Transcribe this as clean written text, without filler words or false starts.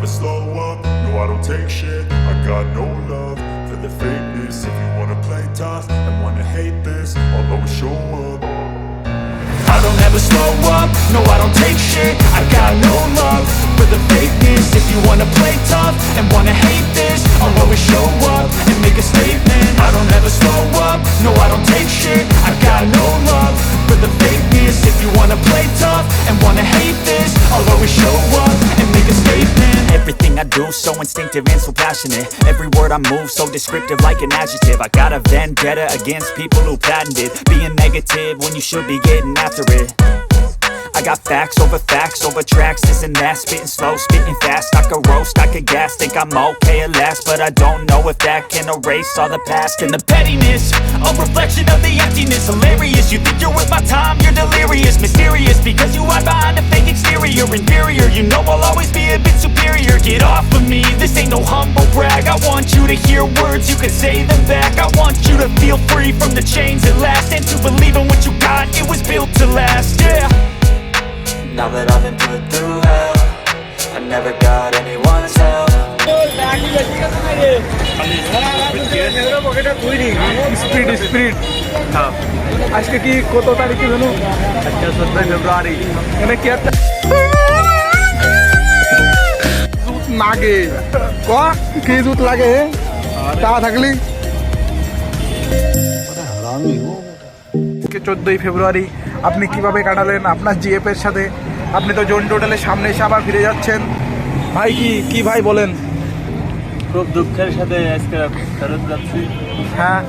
slow up, no I don't take shit. I got no love for the fakeness. If you wanna play tough and wanna hate this, I'll always show up. I don't ever slow up, no I don't take shit. I got no love for the fakeness. If you wanna play tough and wanna hate this, I'll always show up and make a statement. I don't ever slow up, no I don't take shit. I got no love for the fakeness. If you wanna play tough and wanna hate this, I'll always show up and make a statement. Everything I do so instinctive and so passionate. Every word I move so descriptive like an adjective. I got a vendetta against people who patented being negative when you should be getting after it. I got facts over tracks, this and that. Spitting slow, spitting fast. I could roast, I could gas. Think I'm okay at last, but I don't know if that can erase all the past. And the pettiness, a reflection of the emptiness. Hilarious, you think you're worth my time, you're delirious. Mysterious, because you hide behind a fake exterior. Inferior, you know I'll always be a bit superior. Get off of me, this ain't no humble brag. I want you to hear words, you can say them back. I want you to feel free from the chains at last, and to believe in what you got, it was built to last, yeah. Now that I've been put through hell, I never got anyone's help. Speed আজকে কি কত তারিখে জানো? 14 ফেব্রুয়ারি। মানে কি একটা জুত লাগে ক কি জুত লাগে তা থাকলি 14 ফেব্রুয়ারি আপনি কিভাবে কাটালেন আপনার জিএফ এর সাথে? আপনি তো জোন টোটালের সামনে এসে আবার ফিরে যাচ্ছেন ভাই, কি ভাই বলেন? খুব দুঃখের সাথে আজকে ফেরত যাচ্ছি। হ্যাঁ